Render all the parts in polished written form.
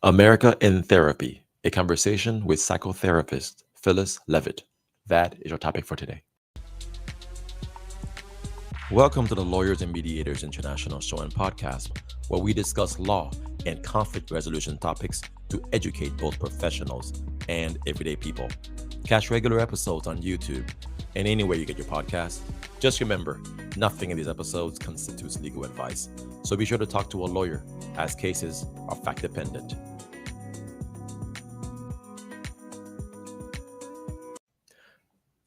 America in Therapy, a conversation with psychotherapist Phyllis Leavitt. That is your topic for today. Welcome to the Lawyers and Mediators International Show and Podcast, where we discuss law and conflict resolution topics to educate both professionals and everyday people. Catch regular episodes on YouTube and anywhere you get your podcasts. Just remember, nothing in these episodes constitutes legal advice, so be sure to talk to a lawyer, as cases are fact dependent.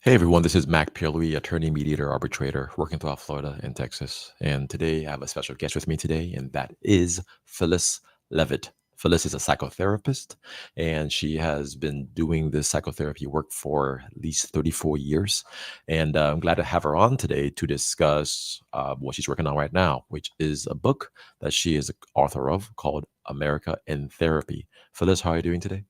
Hey everyone, this is Mac Pierre-Louis, attorney, mediator, arbitrator, working throughout Florida and Texas. And today I have a special guest with me today, and that is Phyllis Leavitt. Phyllis is a psychotherapist, and she has been doing this psychotherapy work for at least 34 years. And I'm glad to have her on today to discuss what she's working on right now, which is a book that she is the author of called America in Therapy. Phyllis, how are you doing today?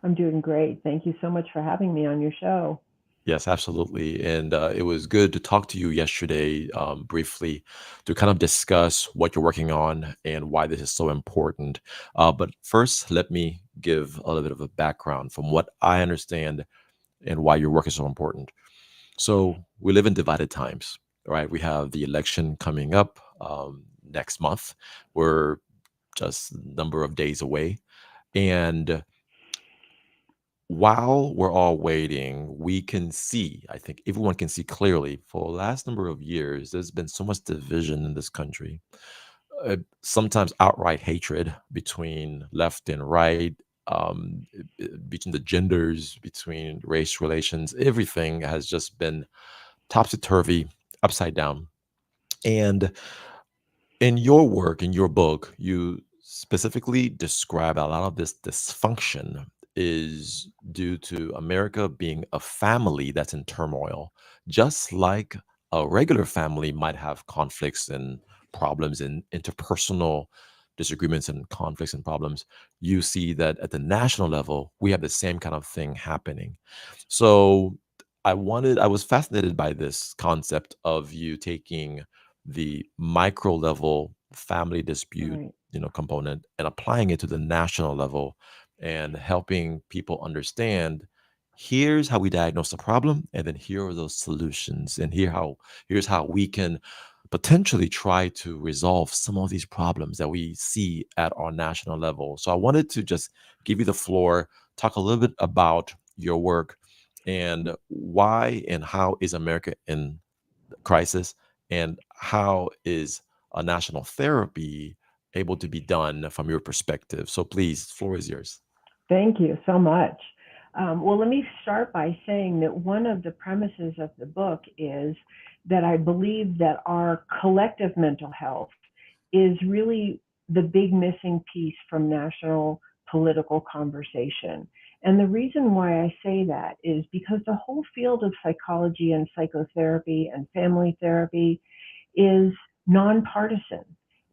I'm doing great. Thank you so much for having me on your show. Yes, absolutely. And it was good to talk to you yesterday briefly to kind of discuss what you're working on and why this is so important. But first, let me give a little bit of a background from what I understand and why your work is so important. So, we live in divided times, right? We have the election coming up next month. We're just a number of days away. And while we're all waiting, we can see, I think everyone can see clearly, for the last number of years, there's been so much division in this country. Sometimes outright hatred between left and right, between the genders, between race relations. Everything has just been topsy turvy, upside down. And in your work, in your book, you specifically describe a lot of this dysfunction is due to America being a family that's in turmoil, just like a regular family might have conflicts and problems and interpersonal disagreements and conflicts and problems. You see that at the national level, we have the same kind of thing happening. So I was fascinated by this concept of you taking the micro level family dispute, Right. component and applying it to the national level and helping people understand here's how we diagnose the problem and then here are those solutions and here's how we can potentially try to resolve some of these problems that we see at our national level. So I wanted to just give you the floor, talk a little bit about your work and why and how is America in crisis and how is a national therapy able to be done from your perspective. So please, floor is yours. Thank you so much. Well, let me start by saying that one of the premises of the book is that I believe that our collective mental health is really the big missing piece from national political conversation. And the reason why I say that is because the whole field of psychology and psychotherapy and family therapy is nonpartisan.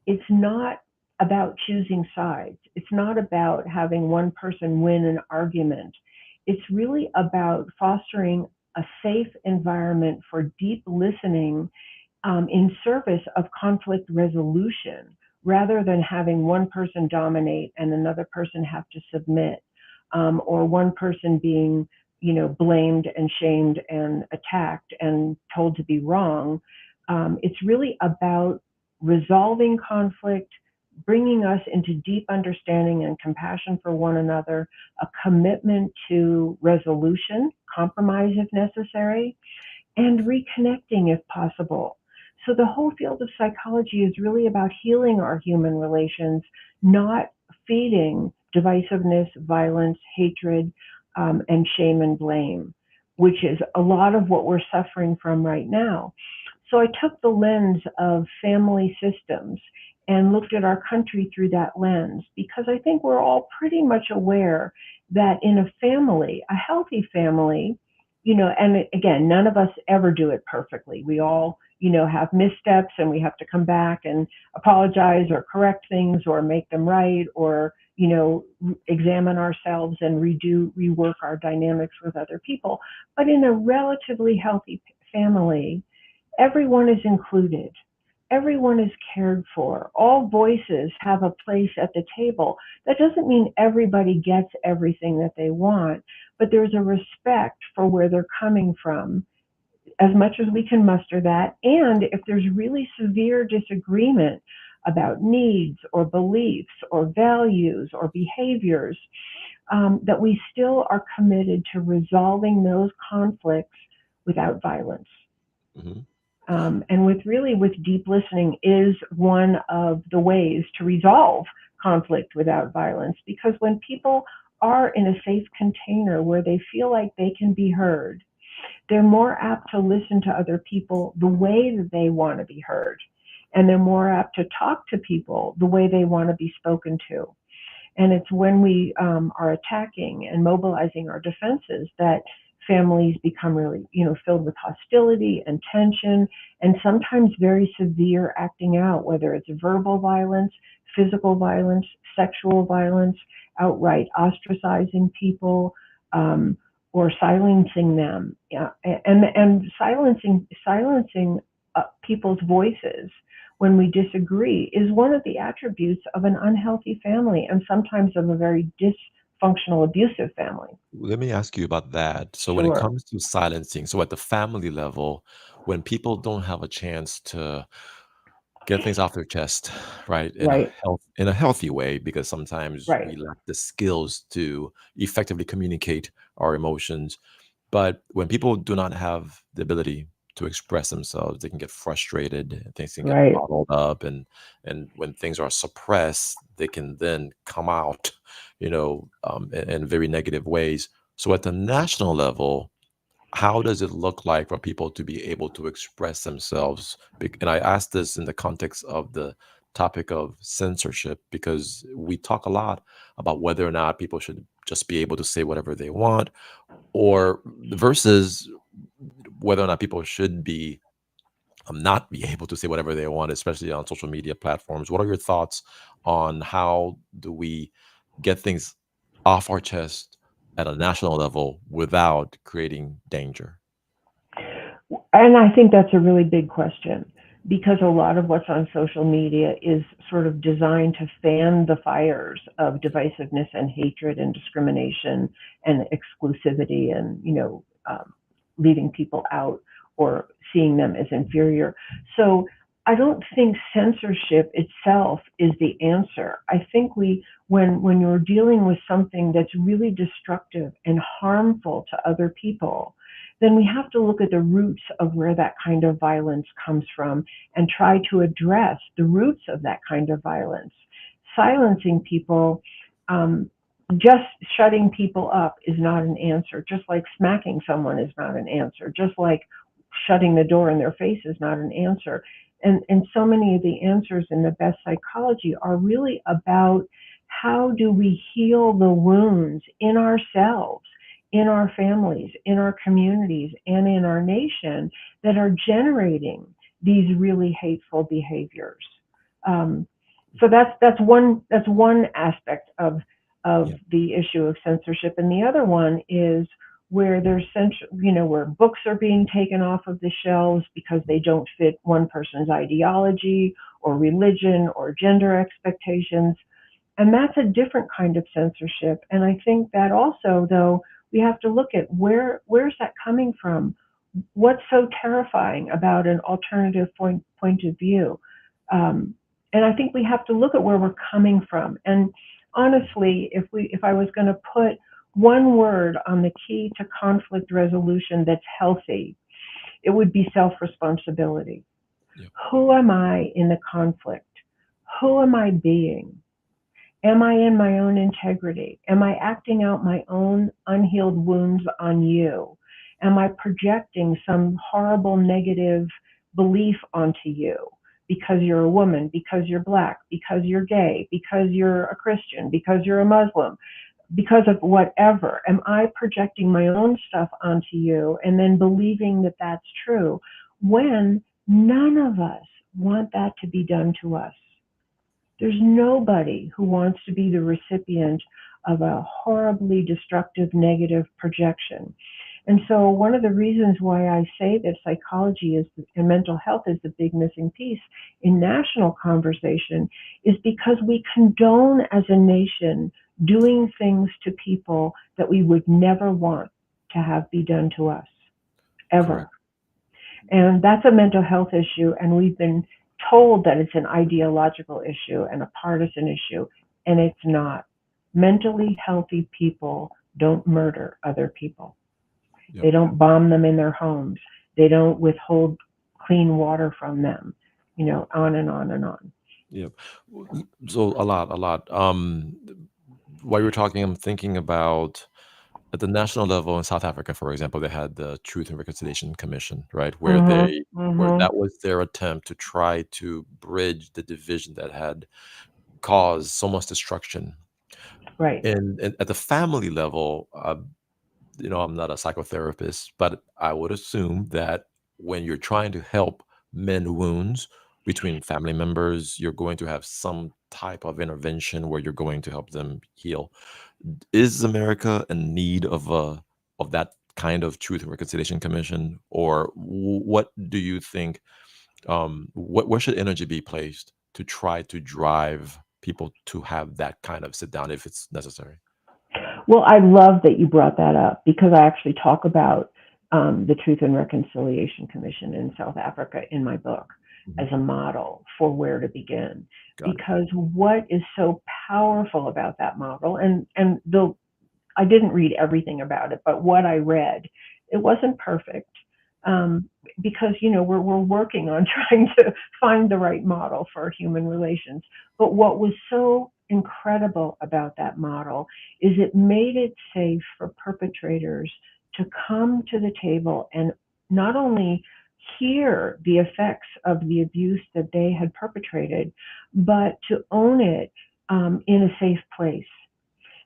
It's not about choosing sides. It's not about having one person win an argument. It's really about fostering a safe environment for deep listening in service of conflict resolution rather than having one person dominate and another person have to submit, or one person being blamed and shamed and attacked and told to be wrong. It's really about resolving conflict, bringing us into deep understanding and compassion for one another, a commitment to resolution, compromise if necessary, and reconnecting if possible. So the whole field of psychology is really about healing our human relations, not feeding divisiveness, violence, hatred, and shame and blame, which is a lot of what we're suffering from right now. So I took the lens of family systems and looked at our country through that lens because I think we're all pretty much aware that in a family, a healthy family, and again, none of us ever do it perfectly. We all, have missteps and we have to come back and apologize or correct things or make them right or, examine ourselves and rework our dynamics with other people. But in a relatively healthy family, everyone is included. everyone is cared for. All voices have a place at the table. That doesn't mean everybody gets everything that they want, but there's a respect for where they're coming from as much as we can muster that. And if there's really severe disagreement about needs or beliefs or values or behaviors, that we still are committed to resolving those conflicts without violence. Hmm. And with deep listening is one of the ways to resolve conflict without violence, because when people are in a safe container where they feel like they can be heard, they're more apt to listen to other people the way that they want to be heard. And they're more apt to talk to people the way they want to be spoken to. And it's when we are attacking and mobilizing our defenses that families become really, filled with hostility and tension, and sometimes very severe acting out, whether it's verbal violence, physical violence, sexual violence, outright ostracizing people, or silencing them, and silencing people's voices when we disagree is one of the attributes of an unhealthy family, and sometimes of a very dysfunctional, abusive family. Let me ask you about that. So when it Sure. comes to silencing, so at the family level, when people don't have a chance to get things off their chest, right, Right. in a healthy way, because sometimes Right. we lack the skills to effectively communicate our emotions. But when people do not have the ability to express themselves, they can get frustrated, and things can get Right. bottled up, and when things are suppressed, they can then come out, in very negative ways. So at the national level, how does it look like for people to be able to express themselves? And I ask this in the context of the topic of censorship, because we talk a lot about whether or not people should just be able to say whatever they want, or versus whether or not people should be not be able to say whatever they want, especially on social media platforms. What are your thoughts on how do we get things off our chest at a national level without creating danger? And I think that's a really big question, because a lot of what's on social media is sort of designed to fan the fires of divisiveness and hatred and discrimination and exclusivity, and, leaving people out or seeing them as inferior. So I don't think censorship itself is the answer. I think when you're dealing with something that's really destructive and harmful to other people, then we have to look at the roots of where that kind of violence comes from and try to address the roots of that kind of violence. Silencing people, um, just shutting people up is not an answer, just like smacking someone is not an answer, just like shutting the door in their face is not an answer. And so many of the answers in the best psychology are really about how do we heal the wounds in ourselves, in our families, in our communities, and in our nation that are generating these really hateful behaviors. Um, so that's one aspect of Yeah. the issue of censorship, and the other one is where where books are being taken off of the shelves because they don't fit one person's ideology or religion or gender expectations. And that's a different kind of censorship. And I think that also, though, we have to look at where's that coming from? What's so terrifying about an alternative point of view? Um, and I think we have to look at where we're coming from. And honestly, if I was going to put one word on the key to conflict resolution that's healthy, it would be self-responsibility. Yeah. Who am I in the conflict? Who am I being? Am I in my own integrity? Am I acting out my own unhealed wounds on you? Am I projecting some horrible negative belief onto you because you're a woman, because you're Black, because you're gay, because you're a Christian, because you're a Muslim, because of whatever? Am I projecting my own stuff onto you and then believing that that's true when none of us want that to be done to us? There's nobody who wants to be the recipient of a horribly destructive negative projection. And so one of the reasons why I say that psychology is and mental health is the big missing piece in national conversation is because we condone as a nation doing things to people that we would never want to have be done to us, ever. Correct. And that's a mental health issue, and we've been told that it's an ideological issue and a partisan issue, and it's not. Mentally healthy people don't murder other people. Yep. They don't bomb them in their homes. They don't withhold clean water from them, on and on and on. Yep. So a lot, a lot. While you were talking, I'm thinking about at the national level in South Africa, for example, they had the Truth and Reconciliation Commission, right, Mhm. where Mhm. that was their attempt to try to bridge the division that had caused so much destruction. Right. And at the family level, I'm not a psychotherapist, but I would assume that when you're trying to help mend wounds between family members, you're going to have some type of intervention where you're going to help them heal. Is America in need of that kind of Truth and Reconciliation Commission, or what do you think? Where should energy be placed to try to drive people to have that kind of sit down if it's necessary? Well, I love that you brought that up because I actually talk about the Truth and Reconciliation Commission in South Africa in my book Mhm. as a model for where to begin. Got it. Because what is so powerful about that model, and I didn't read everything about it, but what I read, it wasn't perfect. Because we're working on trying to find the right model for human relations. But what was so incredible about that model is it made it safe for perpetrators to come to the table and not only hear the effects of the abuse that they had perpetrated, but to own it in a safe place.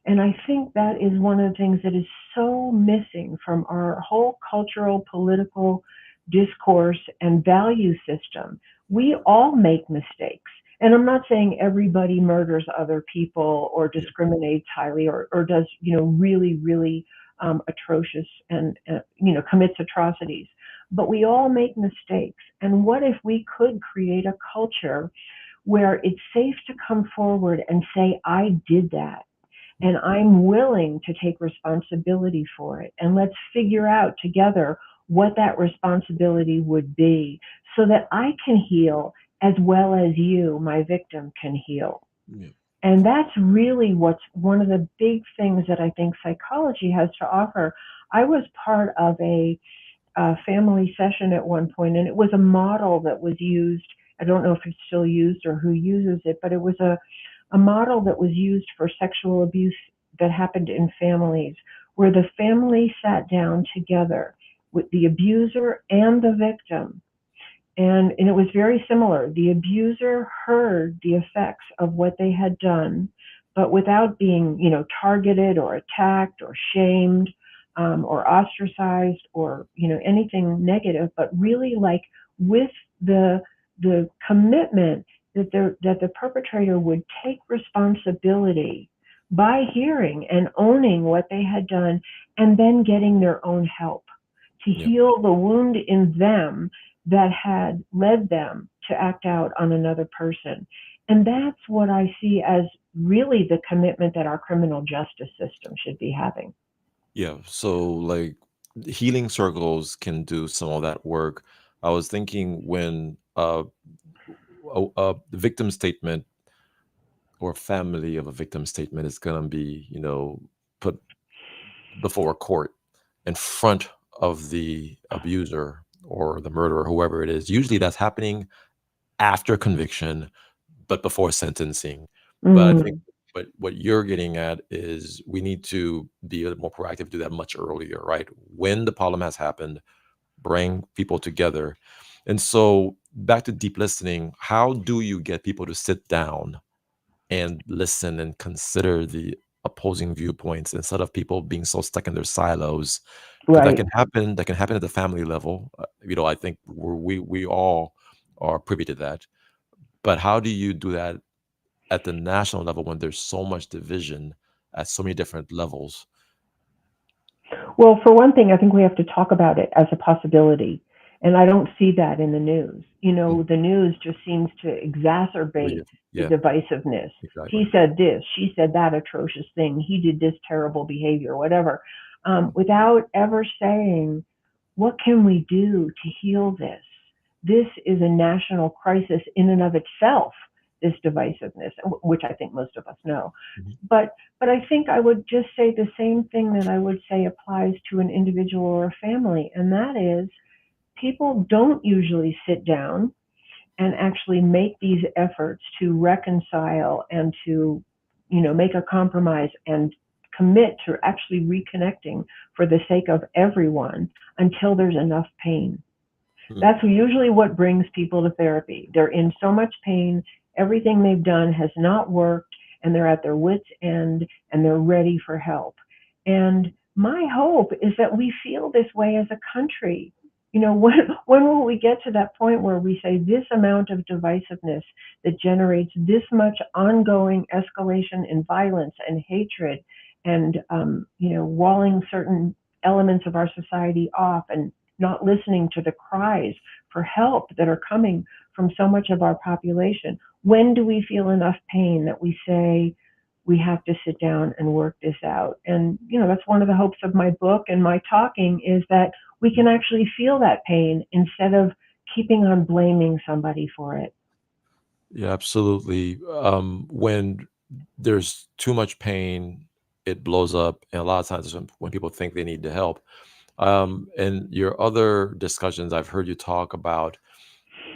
And I think that is one of the things that is so missing from our whole cultural, political discourse and value system. We all make mistakes. And I'm not saying everybody murders other people or Yeah. discriminates highly or does, really, really atrocious and, commits atrocities. But we all make mistakes. And what if we could create a culture where it's safe to come forward and say, I did that? And I'm willing to take responsibility for it. And let's figure out together what that responsibility would be so that I can heal as well as you, my victim, can heal. Yeah. And that's really what's one of the big things that I think psychology has to offer. I was part of a family session at one point, and it was a model that was used. I don't know if it's still used or who uses it, but it was a model that was used for sexual abuse that happened in families, where the family sat down together with the abuser and the victim. And it was very similar. The abuser heard the effects of what they had done, but without being, targeted or attacked or shamed or ostracized or, anything negative, but really like with the commitment that the perpetrator would take responsibility by hearing and owning what they had done and then getting their own help to Yeah. heal the wound in them that had led them to act out on another person. And that's what I see as really the commitment that our criminal justice system should be having. Yeah. So, like, healing circles can do some of that work. I was thinking when a victim statement or family of a victim statement is going to be, put before a court in front of the abuser or the murderer, whoever it is. Usually that's happening after conviction, but before sentencing. But I think Mm, what you're getting at is we need to be a little more proactive, do that much earlier, right? When the problem has happened, bring people together. And so back to deep listening, how do you get people to sit down and listen and consider the opposing viewpoints instead of people being so stuck in their silos? Because that right. can happen. That can happen at the family level. I think we all are privy to that. But how do you do that at the national level when there's so much division at so many different levels? Well, for one thing, I think we have to talk about it as a possibility. And I don't see that in the news. Mm. The news just seems to Well, exacerbate yeah, the yeah, divisiveness. exactly. He said this, she said that atrocious thing, he did this terrible behavior, whatever, Mm, without ever saying, what can we do to heal this? This is a national crisis in and of itself, this divisiveness, which I think most of us know. mhm, But but I think I would just say the same thing that I would say applies to an individual or a family, and that is people don't usually sit down and actually make these efforts to reconcile and to, make a compromise and commit to actually reconnecting for the sake of everyone until there's enough pain. mm, That's usually what brings people to therapy. They're in so much pain, everything they've done has not worked, and they're at their wits' end and they're ready for help. And my hope is that we feel this way as a country. When will we get to that point where we say this amount of divisiveness that generates this much ongoing escalation in violence and hatred and, walling certain elements of our society off and not listening to the cries for help that are coming from so much of our population? When do we feel enough pain that we say we have to sit down and work this out? And, that's one of the hopes of my book and my talking is that we can actually feel that pain instead of keeping on blaming somebody for it. yeah, absolutely. When there's too much pain, it blows up, and a lot of times when people think they need the help. And your other discussions, I've heard you talk about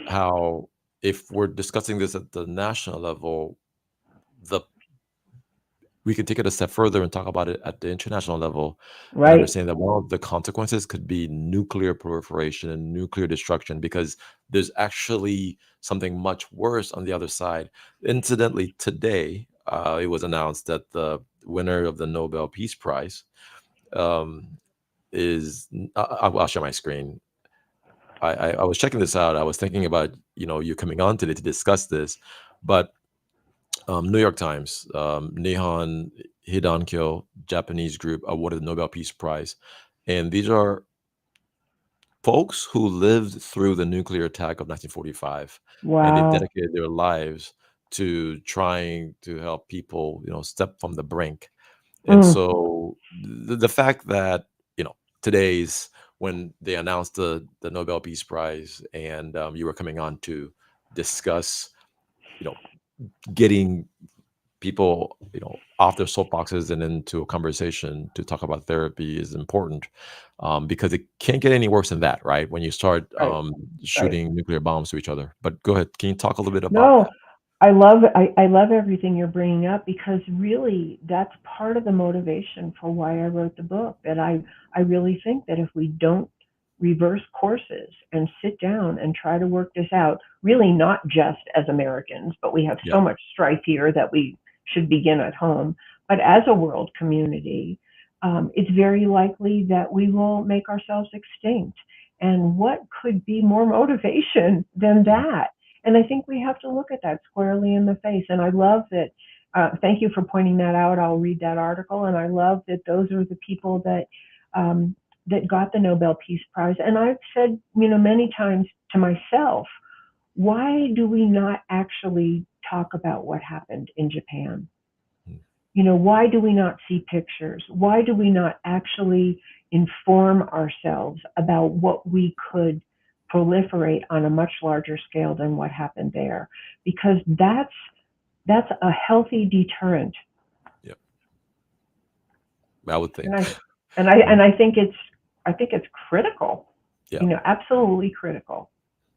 how if we're discussing this at the national level, the we could take it a step further and talk about it at the international level and Right, understand that one of the consequences could be nuclear proliferation and nuclear destruction because there's actually something much worse on the other side. Incidentally, today it was announced that the winner of the Nobel Peace Prize um, I'll share my screen. I was checking this out. I was thinking about you coming on today to discuss this, but New York Times, Nihon Hidankyo, Japanese group, awarded the Nobel Peace Prize. And these are folks who lived through the nuclear attack of 1945, and they've wow. dedicated their lives to trying to help people, step from the brink. And Mm. so the fact that, today's when they announced the Nobel Peace Prize and you were coming on to discuss, you know, getting people, off their soapboxes and into a conversation to talk about therapy is important because it can't get any worse than that, right? When you start Right, right. shooting nuclear bombs to each other. But go ahead. Can you talk a little bit about No, that? I love everything you're bringing up because really that's part of the motivation for why I wrote the book. That I really think that if we don't reverse courses and sit down and try to work this out, really not just as Americans, but we have Yeah. so much strife here that we should begin at home. But as a world community, it's very likely that we will make ourselves extinct. And what could be more motivation than Mhm. that? And I think we have to look at that squarely in the face. And I love that. Thank you for pointing that out. I'll read that article. And I love that those are the people that got the Nobel Peace Prize. And I've said, many times to myself, why do we not actually talk about what happened in Japan? Mhm. Why do we not see pictures? Why do we not actually inform ourselves about what we could proliferate on a much larger scale than what happened there? Because that's a healthy deterrent. Yeah. I would And think. I and I Mhm. and I think it's critical. Yeah. Absolutely critical.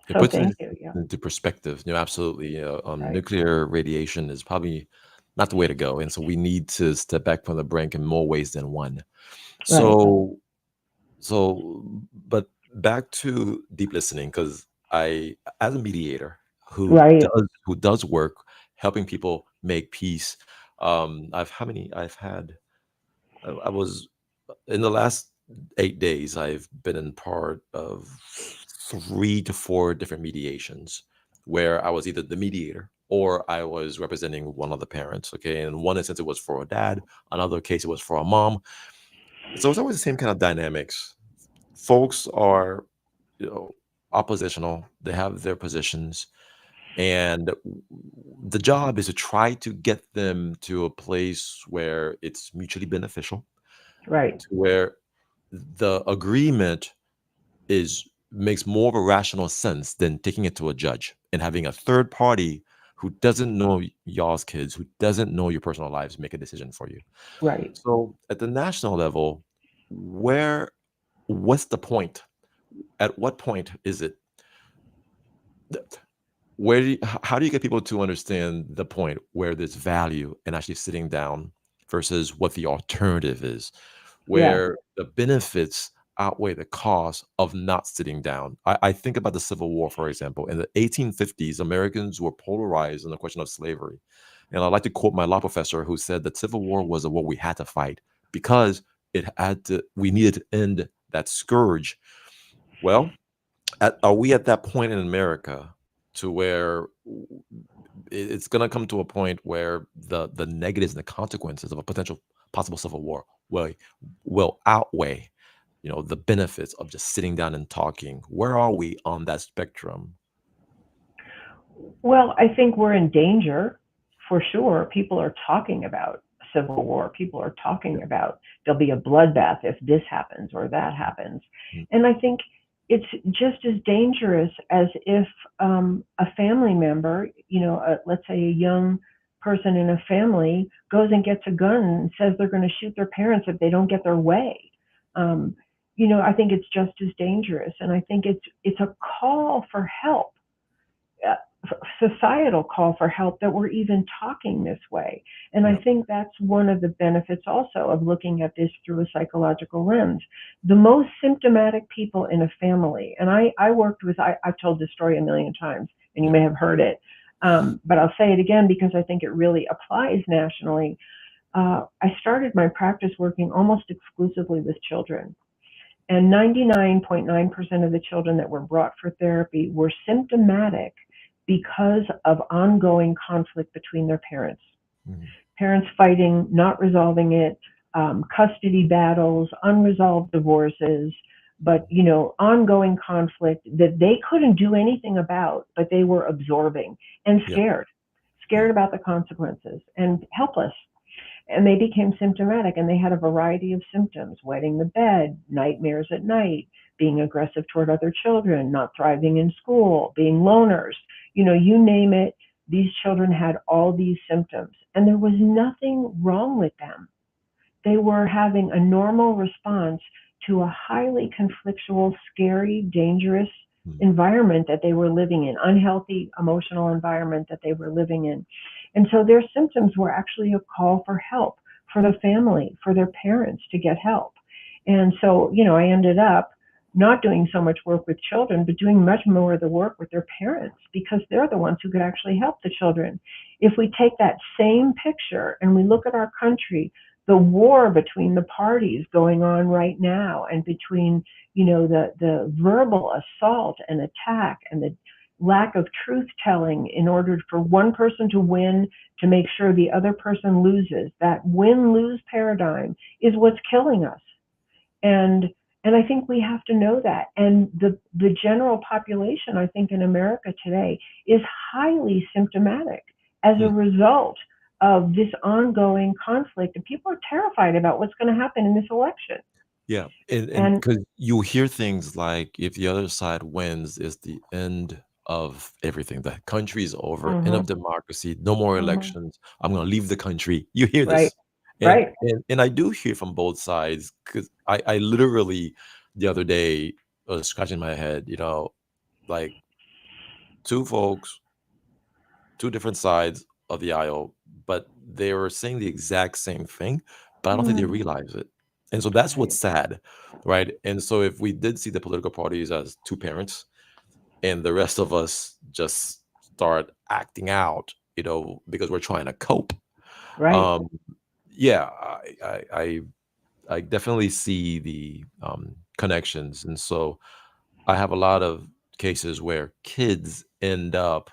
It So puts thank it you. Yeah. into perspective. Absolutely. Right. Nuclear radiation is probably not the way to go. And so we need to step back from the brink in more ways than one. Right. So So, but back to deep listening, because as a mediator Right. who does work helping people make peace, I've had, I was in the last 8 days, I've been in part of 3 to 4 different mediations where I was either the mediator or I was representing one of the parents. Okay, in one instance it was for a dad, another case it was for a mom, So it's always the same kind of dynamics. Folks are, you know, oppositional. They have their positions, and the job is to try to get them to a place where it's mutually beneficial, Right, to where the agreement is makes more of a rational sense than taking it to a judge and having a third party who doesn't know y'all's kids, who doesn't know your personal lives, make a decision for you. right. So at the national level, where what's the point? At what point is it where do you, how do you get people to understand the point where there's value in actually sitting down versus what the alternative is, Yes, where the benefits outweigh the cost of not sitting down? I think about the Civil War, for example. In the 1850s, Americans were polarized on the question of slavery. And I like to quote my law professor who said that Civil War was a war we had to fight because we needed to end that scourge. Well, are we at that point in America to where it's going to come to a point where the negatives and the consequences of a potential possible civil war will outweigh, the benefits of just sitting down and talking? Where are we on that spectrum? well, I think we're in danger for sure. People are talking about civil war. People are Yeah. talking about there'll be a bloodbath if this happens or that happens. Mm. And I think it's just as dangerous as if a family member, let's say a young person in a family, goes and gets a gun and says they're going to shoot their parents if they don't get their way. Um, I think it's just as dangerous, and I think it's a call for help, uh, societal call for help, that we're even talking this way. And I Yeah. think that's one of the benefits also of looking at this through a psychological lens. The most symptomatic people in a family, and I worked with, I've told this story a million times, and you Yeah. may have heard it, but I'll say it again because I think it really applies nationally. I started my practice working almost exclusively with children. And 99.9% of the children that were brought for therapy were symptomatic because of ongoing conflict between their parents. Mhm. Parents fighting, not resolving it, custody battles, unresolved divorces, but ongoing conflict that they couldn't do anything about, but they were absorbing and Yeah. scared Yeah. about the consequences and helpless. And they became symptomatic, and they had a variety of symptoms: wetting the bed, nightmares at night, being aggressive toward other children, not thriving in school, being loners. You name it, these children had all these symptoms, and there was nothing wrong with them. They were having a normal response to a highly conflictual, scary, dangerous Mm. environment that they were living in, unhealthy emotional environment that they were living in. And so their symptoms were actually a call for help, for the family, for their parents to get help. And so, I ended up not doing so much work with children, but doing much more of the work with their parents, because they're the ones who could actually help the children. If we take that same picture and we look at our country, the war between the parties going on right now, and between the verbal assault and attack, and the lack of truth telling in order for one person to win, to make sure the other person loses, that win lose paradigm is what's killing us. And and I think we have to know that. And the general population, I think, in America today is highly symptomatic as a Mm. result of this ongoing conflict, and people are terrified about what's going to happen in this election. Yeah, and And because you hear things like, if the other side wins, is the end of everything. The country's over, end of mhm, democracy, no more mhm, elections. I'm gonna leave the country. You hear right, this, and right, and I do hear from both sides, because I literally the other day was scratching my head. Like two folks, two different sides of the aisle, but they were saying the exact same thing, but I don't think they mm, realize it. And so that's what's right, sad, right? And so if we did see the political parties as two parents, and the rest of us just start acting out, because we're trying to cope. right, Um, yeah, I definitely see the connections, and so I have a lot of cases where kids end up,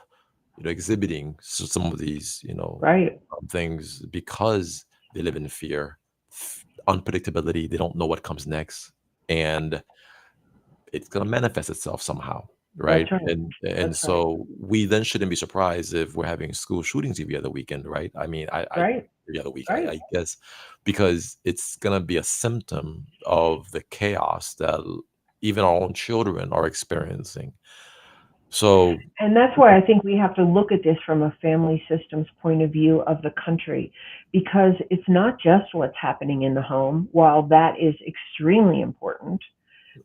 exhibiting some of these, right, things because they live in fear. unpredictability. They don't know what comes next, and it's going to manifest itself somehow, That's right? right. And That's right. so we then shouldn't be surprised if we're having school shootings every other weekend, right? I mean, I Right. every other week, Right. I guess, because it's going to be a symptom of the chaos that even our own children are experiencing. So And that's why I think we have to look at this from a family systems point of view of the country, because it's not just what's happening in the home, while that is extremely important,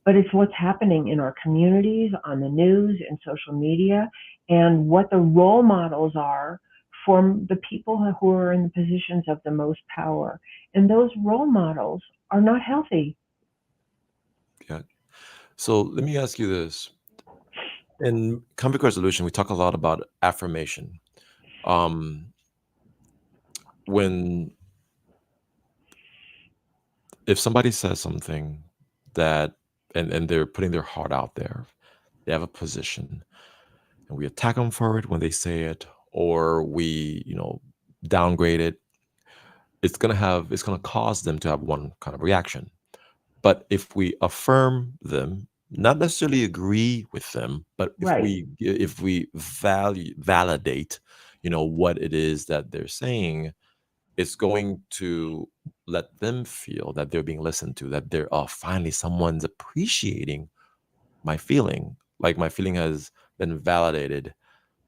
but it's what's happening in our communities, on the news, and social media, and what the role models are for the people who are in the positions of the most power. And those role models are not healthy. yeah. So let me ask you this. In conflict resolution, we talk a lot about affirmation. Um, when if somebody says something that and they're putting their heart out there, they have a position, and we attack them for it when they say it, or we, downgrade it, it's gonna cause them to have one kind of reaction. But if we affirm them, not necessarily agree with them, but Right. if we validate, what it is that they're saying, it's going to let them feel that they're being listened to, that they're, oh, finally someone's appreciating my feeling. Like my feeling has been validated.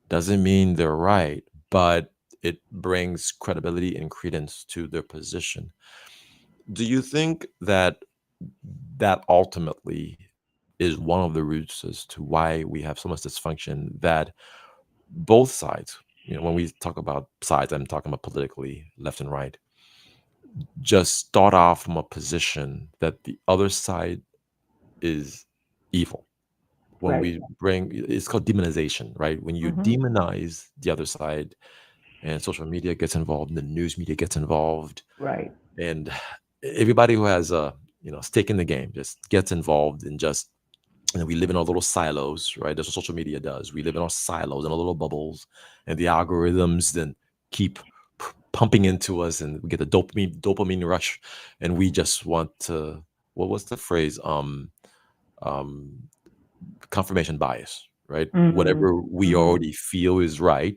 Doesn't mean they're right, but it brings credibility and credence to their position. Do you think that ultimately is one of the roots as to why we have so much dysfunction, that both sides, when we talk about sides, I'm talking about politically, left and right, just start off from a position that the other side is evil? When Right. we bring, it's called demonization, right? When you Hmm. demonize the other side, and social media gets involved, the news media gets involved, Right. and everybody who has a stake in the game just gets involved, and just, we live in our little silos, right? That's what social media does. We live in our silos and our little bubbles, and the algorithms then keep pumping into us, and we get the dopamine rush, and we just want to, what was the phrase, um confirmation bias, right? Hmm. Whatever we Hmm. already feel is right,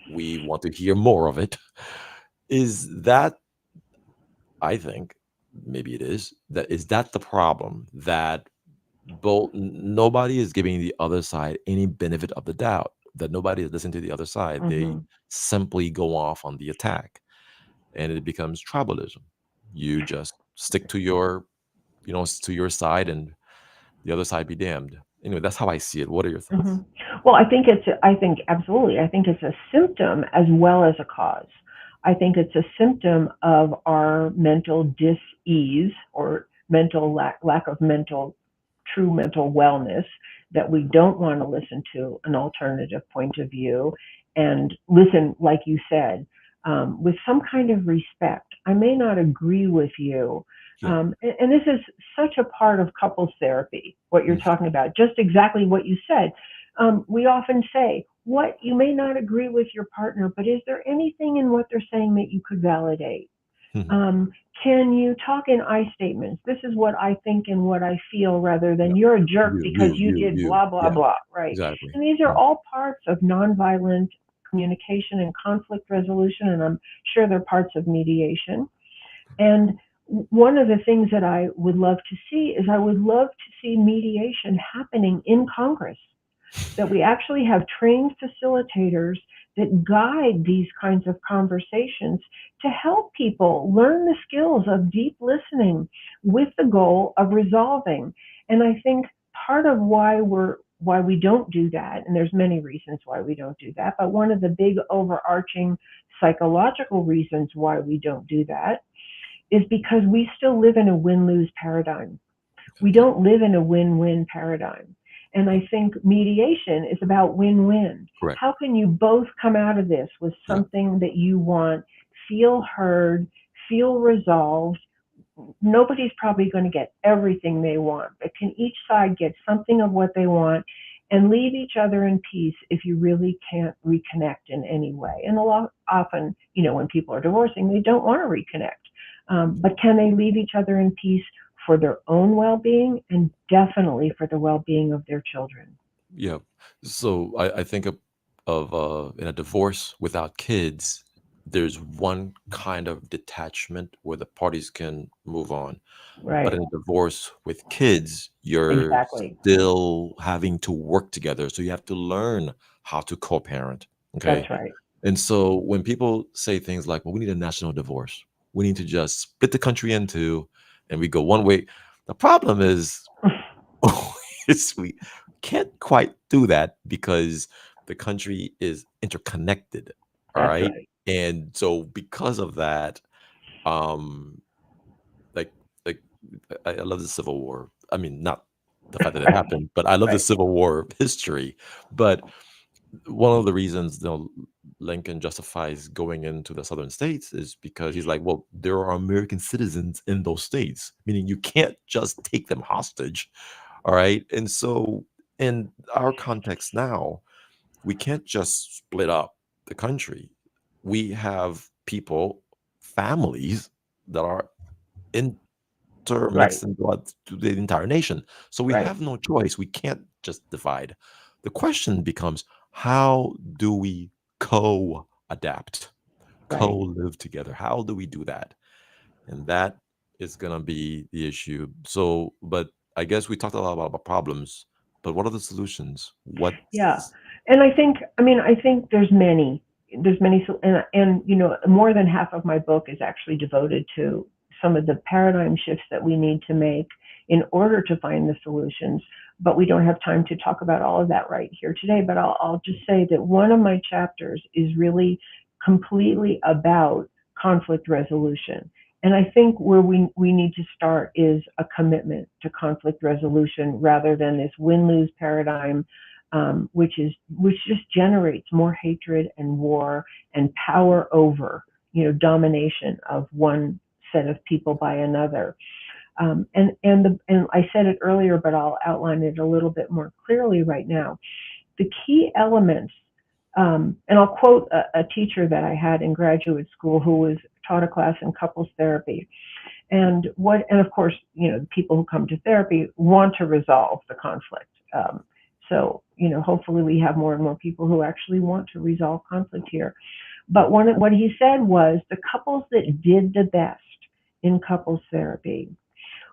we want to hear more of it. Is that, I think, maybe it is, that is that the problem, that nobody is giving the other side any benefit of the doubt, that nobody is listening to the other side. They Hmm. simply go off on the attack, and it becomes tribalism. You just stick to your, to your side, and the other side be damned. Anyway, that's how I see it. What are your Hmm. thoughts? Well, I think absolutely. I think it's a symptom as well as a cause. I think it's a symptom of our mental dis-ease or lack of true mental wellness, that we don't want to listen to an alternative point of view and listen, like you said, with some kind of respect. I may not agree with you. Yeah. And this is such a part of couples therapy, what you're Mhm. talking about, just exactly what you said. We often say, what you may not agree with your partner, but is there anything in what they're saying that you could validate? Mhm. Um, can you talk in I statements? This is what I think and what I feel, rather Yeah. than you're a jerk You, because you, you you, did you. blah, blah, Yeah, blah, right? exactly. And these are Yeah. all parts of nonviolent communication and conflict resolution, and I'm sure they're parts of mediation. And one of the things that I would love to see is I would love to see mediation happening in Congress, that we actually have trained facilitators that guide these kinds of conversations to help people learn the skills of deep listening with the goal of resolving. And I think part of why we don't do that, and there's many reasons why we don't do that, but one of the big overarching psychological reasons why we don't do that is because we still live in a win-lose paradigm. We Yeah. don't live in a win-win paradigm. And Yeah. I think mediation is about win-win. Correct. How can you both come out of this with Yeah. something that you want, feel heard, feel resolved? Nobody's probably going to get everything they want, but can each side get something of what they want and leave each other in peace if you really can't reconnect in any way? And a lot often, when people are divorcing, they don't want to reconnect. But can they leave each other in peace for their own well-being and definitely for the well-being of their children? Yeah. So I think of in a divorce without kids, there's one kind of detachment where the parties can move on. But Right. in a divorce with kids, you're Exactly. still having to work together. So you have to learn how to co-parent. Okay. That's right. And so when people say things like, well, we need a national divorce, we need to just split the country in two and we go one way. The problem is is we can't quite do that because the country is interconnected. All That's right. right. And so because of that, um, like like I love the Civil War. I mean, not the fact that it Right. happened, but I love the Right. Civil War history. But one of the reasons, Lincoln justifies going into the southern states is because he's like, well, there are American citizens in those states, meaning you can't just take them hostage. All right. And so in our context now, we can't just split up the country. We have people, families that are Right. intermixed and throughout to the entire nation. So we Right. have no choice. We can't just divide. The question becomes, how do we co-adapt, Right. co-live together? How do we do that? And that is going to be the issue. So, but I guess we talked a lot about problems, but what are the solutions? Yeah. What's And I think there's many, and more than half of my book is actually devoted to some of the paradigm shifts that we need to make in order to find the solutions. But we don't have time to talk about all of that right here today. But I'll just say that one of my chapters is really completely about conflict resolution. And I think where we need to start is a commitment to conflict resolution rather than this win-lose paradigm, which just generates more hatred and war and power over, domination of one set of people by another. And I said it earlier, but I'll outline it a little bit more clearly right now. The key elements, and I'll quote a teacher that I had in graduate school who was taught a class in couples therapy. And of course, people who come to therapy want to resolve the conflict. So, hopefully we have more and more people who actually want to resolve conflict here. But what he said was the couples that did the best in couples therapy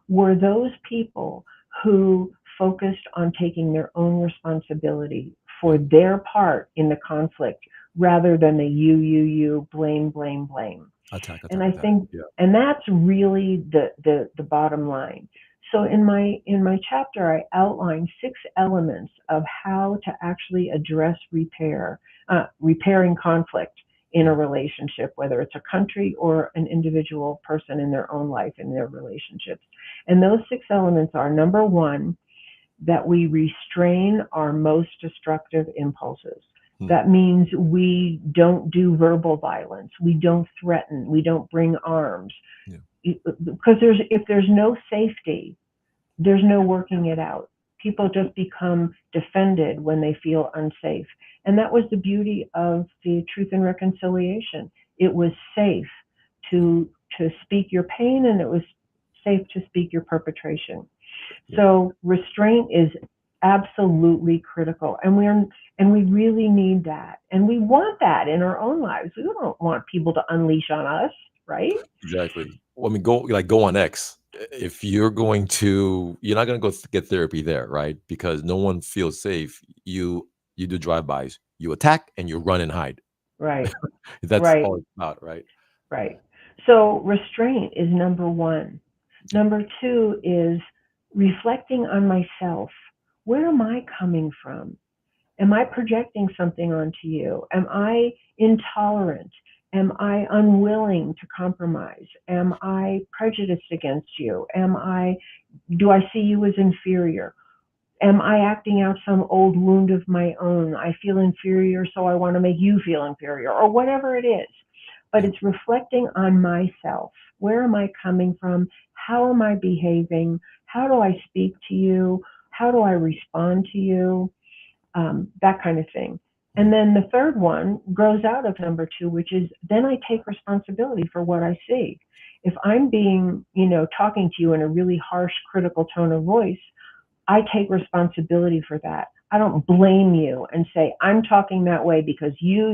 were those people who focused on taking their own responsibility yeah, for their part in the conflict rather than the you, blame, blame, blame. attack, And attack, I attack? think, Yeah, and that's really the bottom line. So in my chapter, I outline 6 elements of how to actually address repairing conflict in yeah, a relationship, whether it's a country or an individual person in their own life in their relationships. And those 6 elements are: number one, that we restrain our most destructive impulses. hmm, That means we don't do verbal violence, we don't threaten, we don't bring arms. yeah, Because if there's no safety, there's no working it out. People just become defended when they feel unsafe. And that was the beauty of the Truth and Reconciliation. It was safe yeah, to speak your pain, and it was safe to speak your perpetration. yeah. So restraint is absolutely critical, and we really need that, and we want that in our own lives. We don't want people to unleash on us, right? Exactly. Well, I mean, go on X. If you're not gonna go get therapy there, right? Because no one feels safe. You do drive-bys. You attack and you run and hide. Right, That's right, all it's about, right? right. So restraint is number one. Yeah, Number two is reflecting on myself. Where am I coming from? Am I projecting something onto you? Am I intolerant? Am I unwilling to compromise? Am I prejudiced against you? Do I see you as inferior? Am I acting out some old wound of my own? I feel inferior, so I want to make you feel inferior, or whatever it is. But yeah, it's reflecting on myself. Where am I coming from? How am I behaving? How do I speak to you? How do I respond to you? That kind of thing. yeah, And then the third one grows out of number two, which is then I take responsibility for what I see. If I'm being, talking to you in a really harsh, critical tone of voice, I take responsibility for that. I don't blame you and say, I'm talking that way because you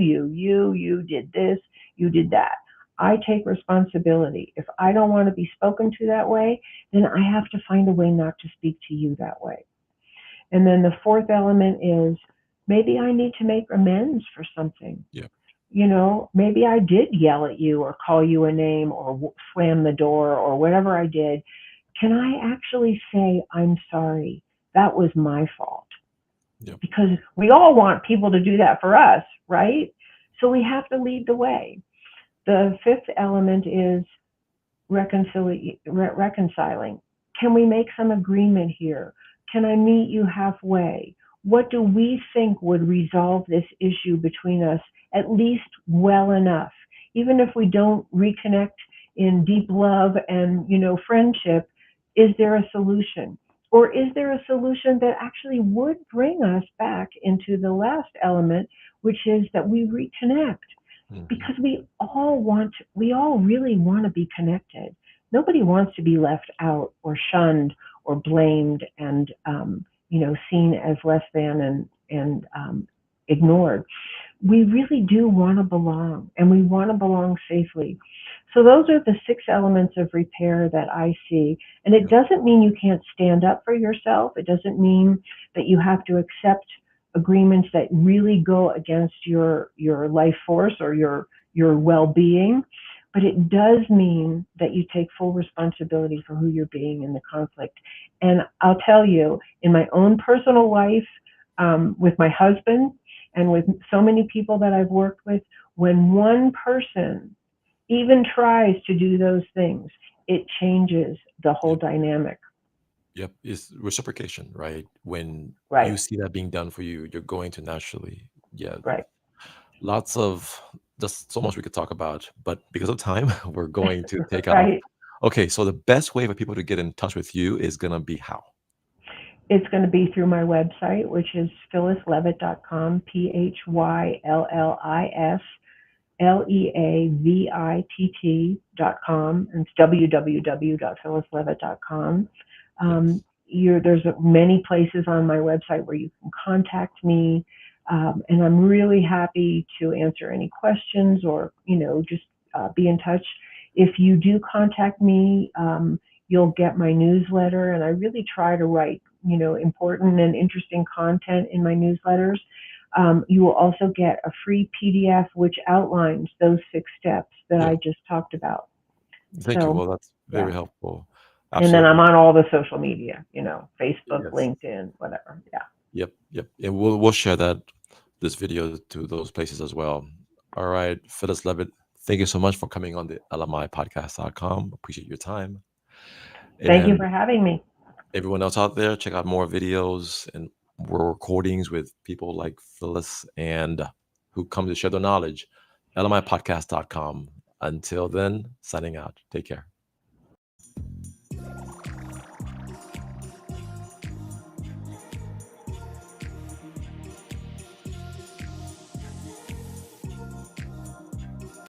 did this, you did that. I take responsibility. If I don't want to be spoken to that way, then I have to find a way not to speak to you that way. And then the fourth element is maybe I need to make amends for something. Yeah. Maybe I did yell at you or call you a name or slam the door or whatever I did. Can I actually say, I'm sorry? That was my fault. Yeah. Because we all want people to do that for us, right? So we have to lead the way. The fifth element is reconciling. Can we make some agreement here? Can I meet you halfway? What do we think would resolve this issue between us at least well enough? Even if we don't reconnect in deep love and, friendship, is there a solution? Or is there a solution that actually would bring us back into the last element, which is that we reconnect? Hmm. Because we all really want to be connected. Nobody wants to be left out or shunned or blamed and, seen as less than and ignored. We really do want to belong, and we want to belong safely. So those are the six elements of repair that I see. And it Yeah. doesn't mean you can't stand up for yourself. It doesn't mean that you have to accept agreements that really go against your life force or your well-being. But it does mean that you take full responsibility for who you're being in the conflict. And I'll tell you, in my own personal life, with my husband and with so many people that I've worked with, when one person even tries to do those things, it changes the whole Yep. dynamic. Yep. It's reciprocation, right? When you Right, see that being done for you, you're going to naturally, yeah. right, Lots of Just so much we could talk about, but because of time, we're going to take off. right. Okay, so the best way for people to get in touch with you is gonna be how? It's going to be through my website, which is phyllisleavitt.com, PhyllisLeavitt.com, and it's www.phyllisleavitt.com. Yes. There's many places on my website where you can contact me, and I'm really happy to answer any questions or just be in touch. If you do contact me, you'll get my newsletter, and I really try to write important and interesting content in my newsletters. You will also get a free PDF which outlines those 6 steps that Yeah. I just talked about. Thank you. So, Well, that's yeah. very helpful. And then I'm Absolutely. on all the social media, Facebook, Yes. LinkedIn, whatever. Yeah. Yep, yep. And we'll share this video to those places as well. All right, Phyllis Leavitt, thank you so much for coming on the LMIpodcast.com. Appreciate your time. Thank you And for having me. everyone else out there, check out more videos and more recordings with people like Phyllis and who come to share their knowledge. LMIpodcast.com. Until then, signing out. Take care.